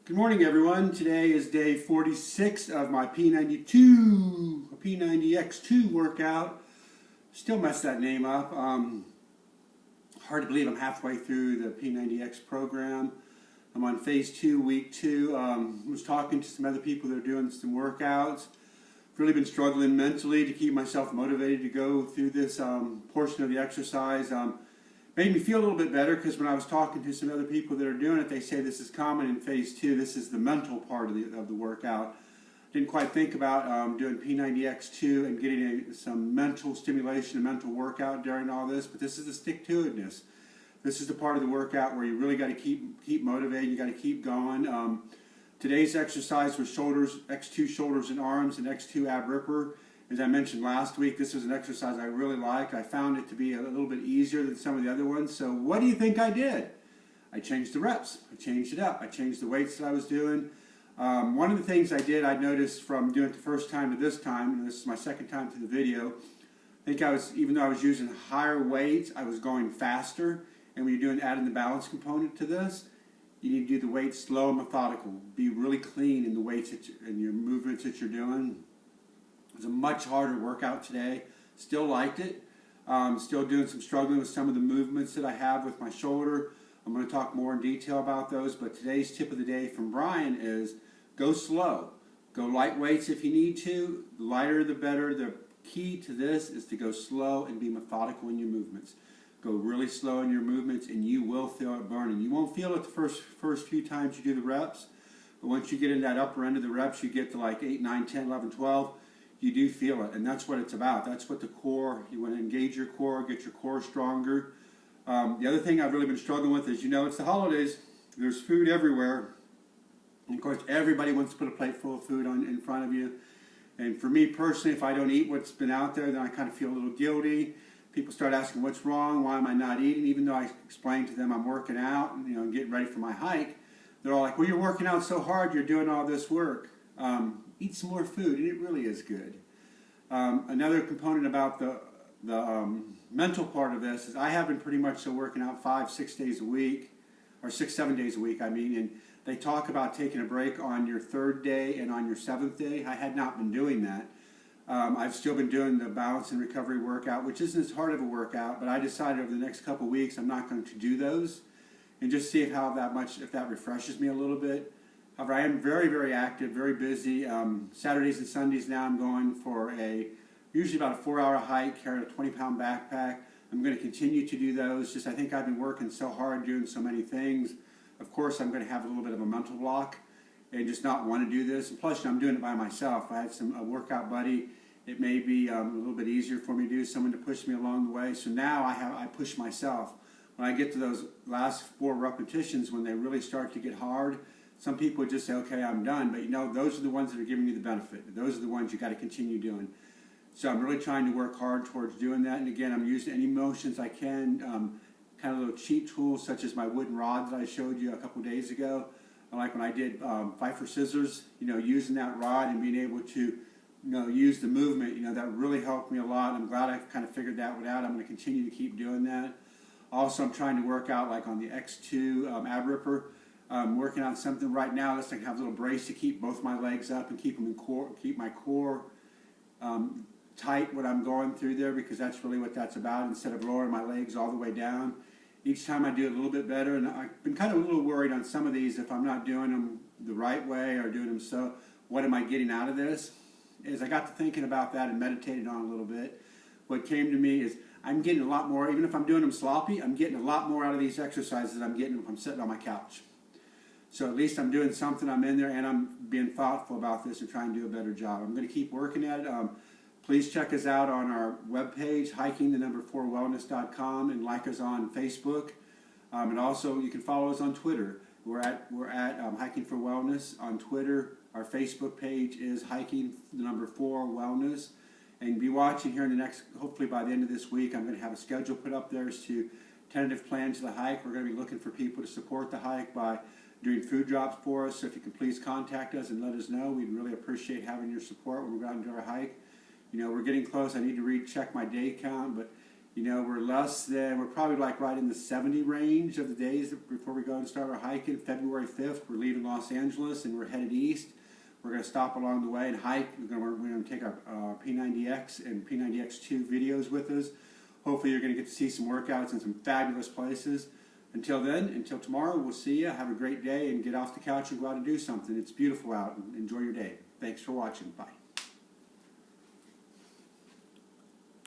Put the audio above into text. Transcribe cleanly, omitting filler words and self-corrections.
Good morning, everyone. Today is day 46 of my P90X2 workout. Still messed that name up. Hard to believe I'm halfway through the P90X program. I'm on phase 2, week 2. I was talking to some other people that are doing some workouts. Really been struggling mentally to keep myself motivated to go through this portion of the exercise. Made me feel a little bit better because when I was talking to some other people that are doing it, they say this is common in phase 2. This is the mental part of the workout. Didn't quite think about doing P90X2 and getting some mental stimulation, a mental workout during all this, but this is the stick-to-itness. This is the part of the workout where you really got to keep motivated. You got to keep going. Today's exercise was shoulders, X2 shoulders and arms, and X2 ab ripper. As I mentioned last week, this was an exercise I really liked. I found it to be a little bit easier than some of the other ones. So what do you think I did? I changed the reps. I changed it up. I changed the weights that I was doing. One of the things I did, I noticed from doing it the first time to this time, and this is my second time to the video, I think even though I was using higher weights, I was going faster. And when you're adding the balance component to this, you need to do the weights slow and methodical. Be really clean in the weights and your movements that you're doing. It was a much harder workout today. Still liked it. Still doing some struggling with some of the movements that I have with my shoulder. I'm going to talk more in detail about those, but today's tip of the day from Brian is go slow. Go light weights if you need to. The lighter the better. The key to this is to go slow and be methodical in your movements. Go really slow in your movements and you will feel it burning. You won't feel it the first few times you do the reps, but once you get in that upper end of the reps, you get to like 8, 9, 10, 11, 12, you do feel it, and that's what it's about. That's what the core, you want to engage your core, get your core stronger. The other thing I've really been struggling with is, it's the holidays, there's food everywhere, and of course everybody wants to put a plate full of food in front of you. And for me personally, if I don't eat what's been out there, then I kind of feel a little guilty. People start asking what's wrong, why am I not eating, even though I explain to them I'm working out and getting ready for my hike. They're all like, well, you're working out so hard, you're doing all this work. Eat some more food, and it really is good. Another component about the mental part of this is I have been pretty much working out 5-6 days a week, or 6-7 days a week, and they talk about taking a break on your 3rd day and on your 7th day. I had not been doing that. I've still been doing the balance and recovery workout, which isn't as hard of a workout, but I decided over the next couple weeks I'm not going to do those and just see if that refreshes me a little bit. However, I am very, very active, very busy. Saturdays and Sundays now I'm going for usually about a 4-hour hike, carrying a 20-pound backpack. I'm going to continue to do those. I think I've been working so hard, doing so many things. Of course, I'm going to have a little bit of a mental block and just not want to do this. And plus, I'm doing it by myself. I have a workout buddy. It may be a little bit easier for me to do, someone to push me along the way. So now I push myself. When I get to those last 4 repetitions, when they really start to get hard, some people would just say, okay, I'm done, but those are the ones that are giving you the benefit. Those are the ones you got to continue doing. So I'm really trying to work hard towards doing that, and again, I'm using any motions I can, kind of little cheat tools such as my wooden rod that I showed you a couple days ago. Like when I did fight for scissors, using that rod and being able to use the movement, that really helped me a lot. I'm glad I kind of figured that one out. I'm going to continue to keep doing that. Also, I'm trying to work out like on the X2 ab ripper. I'm working on something right now that's like have a little brace to keep both my legs up and keep my core tight when I'm going through there, because that's really what that's about, instead of lowering my legs all the way down. Each time I do it a little bit better, and I've been kind of a little worried on some of these if I'm not doing them the right way or doing them so. What am I getting out of this? As I got to thinking about that and meditated on it a little bit, what came to me is I'm getting a lot more, even if I'm doing them sloppy, I'm getting a lot more out of these exercises than I'm getting if I'm sitting on my couch. So at least I'm doing something, I'm in there, and I'm being thoughtful about this and trying to do a better job. I'm going to keep working at it. Please check us out on our webpage, hiking4wellness.com, and like us on Facebook. And also, you can follow us on Twitter. We're at Hiking for Wellness on Twitter. Our Facebook page is Hiking4Wellness. And be watching here in the next, hopefully by the end of this week, I'm going to have a schedule put up there as to tentative plans to the hike. We're going to be looking for people to support the hike by doing food drops for us. So if you can please contact us and let us know, we'd really appreciate having your support when we're out and do our hike. We're getting close. I need to check my day count, but You know, we're probably like right in the 70 range of the days before we go and start our hiking. February 5th, we're leaving Los Angeles and we're headed east. We're going to stop along the way and hike. We're going to take our P90X and P90X2 videos with us. Hopefully you're going to get to see some workouts in some fabulous places. Until then, until tomorrow, we'll see you. Have a great day and get off the couch and go out and do something. It's beautiful out. Enjoy your day. Thanks for watching. Bye.